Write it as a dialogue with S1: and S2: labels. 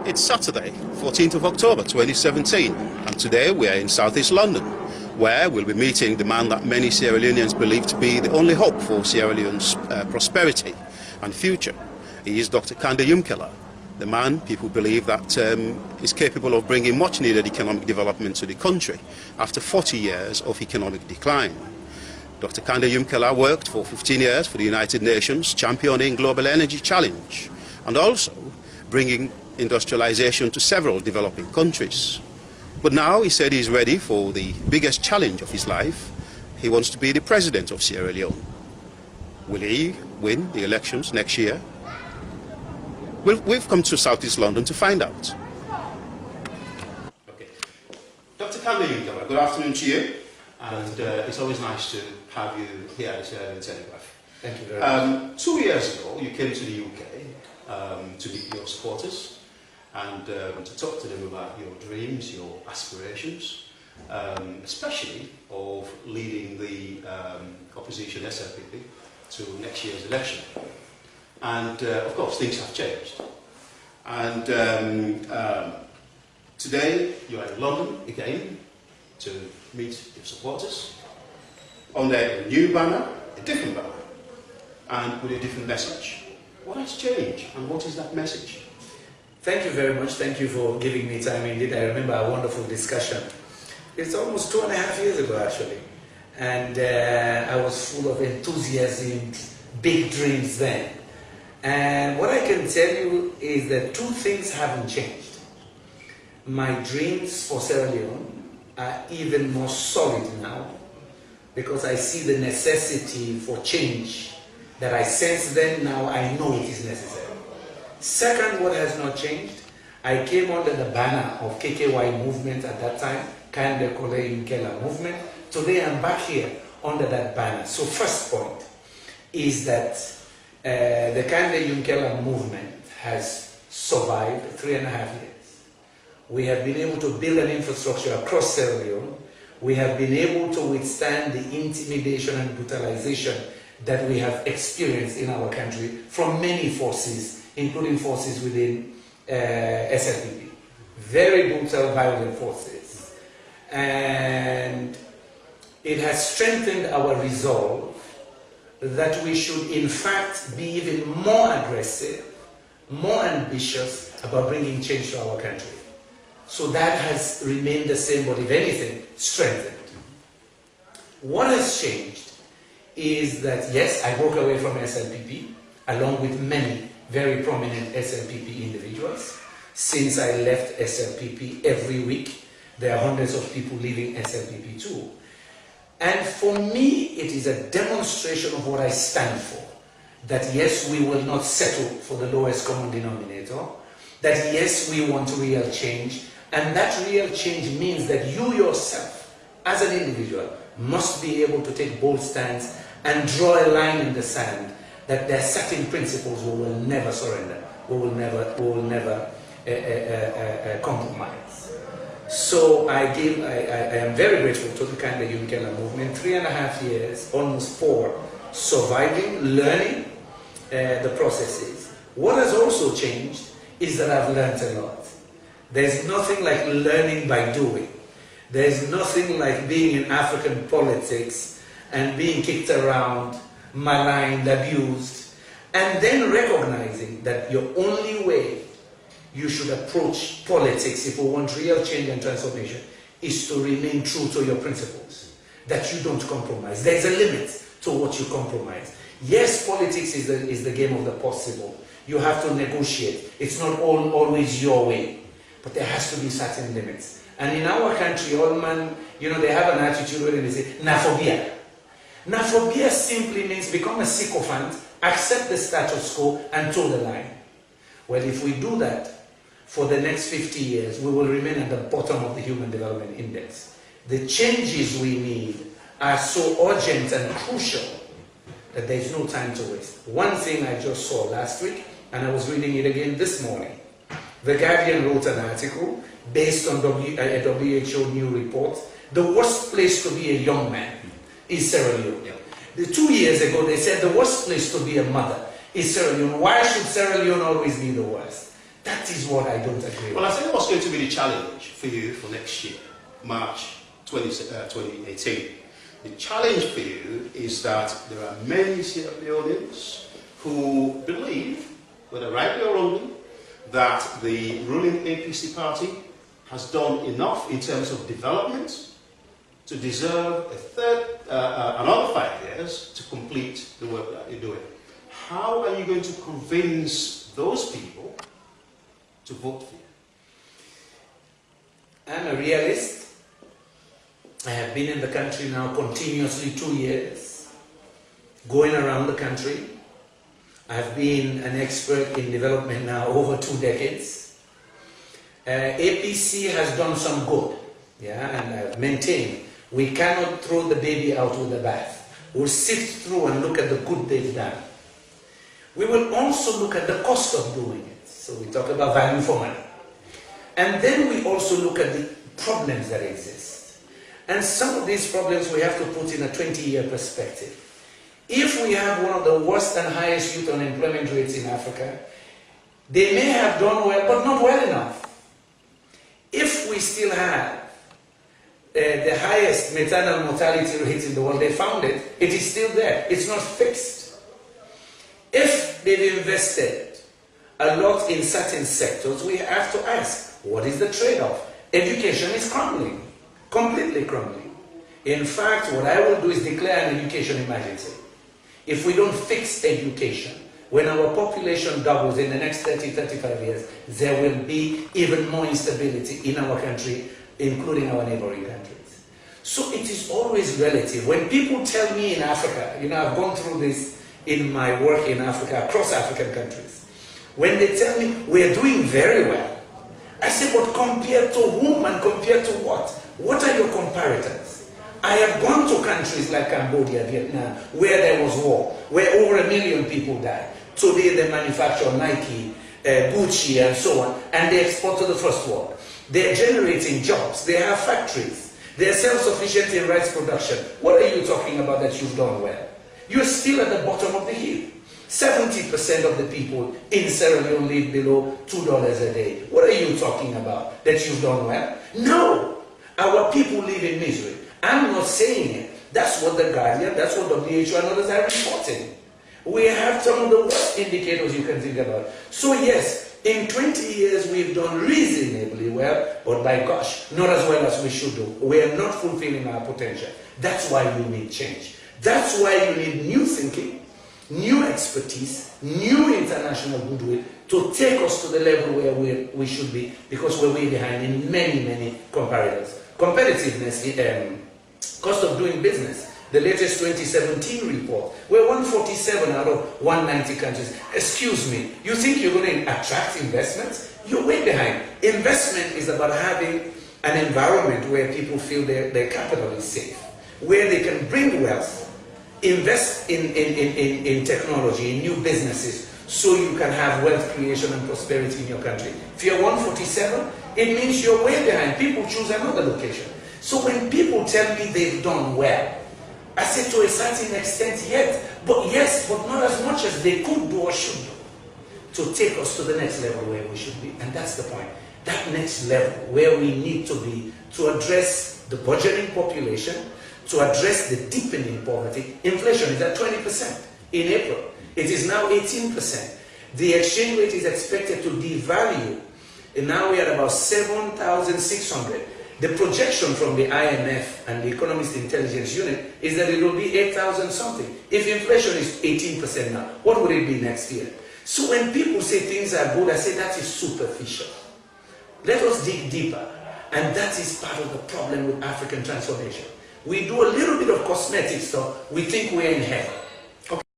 S1: It's Saturday, 14th of October 2017, and today we are in southeast London, where we'll be meeting the man that many Sierra Leoneans believe to be the only hope for Sierra Leone's prosperity and future. He is Dr. Kandeh Yumkella, the man people believe that is capable of bringing much needed economic development to the country after 40 years of economic decline. Dr. Kandeh Yumkella worked for 15 years for the United Nations, championing global energy challenge and also bringing industrialization to several developing countries. But now he said he's ready for the biggest challenge of his life. He wants to be the president of Sierra Leone. Will he win the elections next year? We've come to southeast London to find out. Okay. Dr. Kandeh Yumkella, good afternoon to you. And it's always nice to have you here at the Sierra Leone Telegraph.
S2: Thank you very much.
S1: 2 years ago, you came to the UK to meet your supporters and to talk to them about your dreams, your aspirations, especially of leading the opposition SLPP to next year's election. And of course, things have changed. And today, you are in London again to meet your supporters under a new banner, a different banner, and with a different message. What has changed, and what is that message?
S2: Thank you very much. Thank you for giving me time. Indeed, I remember a wonderful discussion. It's almost 2.5 years ago, actually. And I was full of enthusiasm, big dreams then. And what I can tell you is that two things haven't changed. My dreams for Sierra Leone are even more solid now because I see the necessity for change that I sense then. Now I know it is necessary. Second, what has not changed, I came under the banner of KKY movement at that time, Kandeh Yumkella movement. Today I'm back here under that banner. So first point is that the Kandeh Yumkella movement has survived 3.5 years. We have been able to build an infrastructure across Sierra Leone. We have been able to withstand the intimidation and brutalization that we have experienced in our country from many forces, including forces within SLPP. Very brutal, violent forces. And it has strengthened our resolve that we should in fact be even more aggressive, more ambitious about bringing change to our country. So that has remained the same, but if anything, strengthened. What has changed is that, yes, I broke away from SLPP, along with many very prominent SLPP individuals. Since I left SLPP, every week, there are hundreds of people leaving SLPP too. And for me, it is a demonstration of what I stand for. That yes, we will not settle for the lowest common denominator. That yes, we want real change. And that real change means that you yourself, as an individual, must be able to take bold stands and draw a line in the sand that there are certain principles we will never surrender, we will never compromise. So I am very grateful to the Kandeh Yumkella movement. 3.5 years, almost 4, surviving, learning the processes. What has also changed is that I've learned a lot. There's nothing like learning by doing. There's nothing like being in African politics and being kicked around, maligned, abused, and then recognizing that your only way you should approach politics if we want real change and transformation is to remain true to your principles, that you don't compromise. There's a limit to what you compromise. Yes, politics is the game of the possible. You have to negotiate. It's not always your way, but there has to be certain limits. And in our country, all man, they have an attitude where they say, naphobia. Naphobia simply means become a sycophant, accept the status quo, and toe the line. Well, if we do that, for the next 50 years, we will remain at the bottom of the Human Development Index. The changes we need are so urgent and crucial that there is no time to waste. One thing I just saw last week, and I was reading it again this morning. The Guardian wrote an article based on a WHO new report. The worst place to be a young man is Sierra Leone. 2 years ago, they said the worst place to be a mother is Sierra Leone. Why should Sierra Leone always be the worst? That is what I don't agree with.
S1: Well, I think what's going to be the challenge for you for next year, March 2018. The challenge for you is that there are many Sierra Leoneans who believe, whether rightly or wrongly, that the ruling APC party has done enough in terms of development to deserve another 5 years to complete the work that you're doing. How are you going to convince those people to vote for you?
S2: I'm a realist. I have been in the country now continuously 2 years, going around the country. I've been an expert in development now over 2 decades. APC has done some good, and I've maintained we cannot throw the baby out with the bath. We'll sift through and look at the good they've done. We will also look at the cost of doing it. So we talk about value for money. And then we also look at the problems that exist. And some of these problems we have to put in a 20-year perspective. If we have one of the worst and highest youth unemployment rates in Africa, they may have done well, but not well enough. If we still have the highest maternal mortality rate in the world, they found it, it is still there, it's not fixed. If they've invested a lot in certain sectors, we have to ask, what is the trade-off? Education is crumbling, completely crumbling. In fact, what I will do is declare an education emergency. If we don't fix education, when our population doubles in the next 30, 35 years, there will be even more instability in our country, including our neighboring countries. So it is always relative. When people tell me in Africa, I've gone through this in my work in Africa, across African countries. When they tell me we're doing very well, I say, but compared to whom and compared to what? What are your comparators? I have gone to countries like Cambodia, Vietnam, where there was war, where over 1 million people died. Today they manufacture Nike, Gucci and so on, and they export to the first world. They're generating jobs, they have factories, they're self-sufficient in rice production. What are you talking about that you've done well? You're still at the bottom of the heap. 70% of the people in Sierra Leone live below $2 a day. What are you talking about? That you've done well? No! Our people live in misery. I'm not saying it. That's what The Guardian, that's what WHO and others are reporting. We have some of the worst indicators you can think about. So yes, in 20 years we've done reasonably well, but by gosh, not as well as we should do. We are not fulfilling our potential. That's why we need change. That's why you need new thinking, new expertise, new international goodwill to take us to the level where we should be, because we're way behind in many, many comparators. Competitiveness, cost of doing business. The latest 2017 report, we're 147 out of 190 countries. Excuse me, you think you're going to attract investments? You're way behind. Investment is about having an environment where people feel their capital is safe, where they can bring wealth, invest in technology, in new businesses, so you can have wealth creation and prosperity in your country. If you're 147, it means you're way behind. People choose another location. So when people tell me they've done well, I say to a certain extent, yes, but not as much as they could do or should do to take us to the next level where we should be. And that's the point. That next level where we need to be to address the burgeoning population, to address the deepening poverty. Inflation is at 20% in April. It is now 18%. The exchange rate is expected to devalue. And now we are at about 7,600. The projection from the IMF and the Economist Intelligence Unit is that it will be 8,000 something. If inflation is 18% now, what would it be next year? So when people say things are good, I say that is superficial. Let us dig deeper. And that is part of the problem with African transformation. We do a little bit of cosmetic stuff, we think we're in heaven.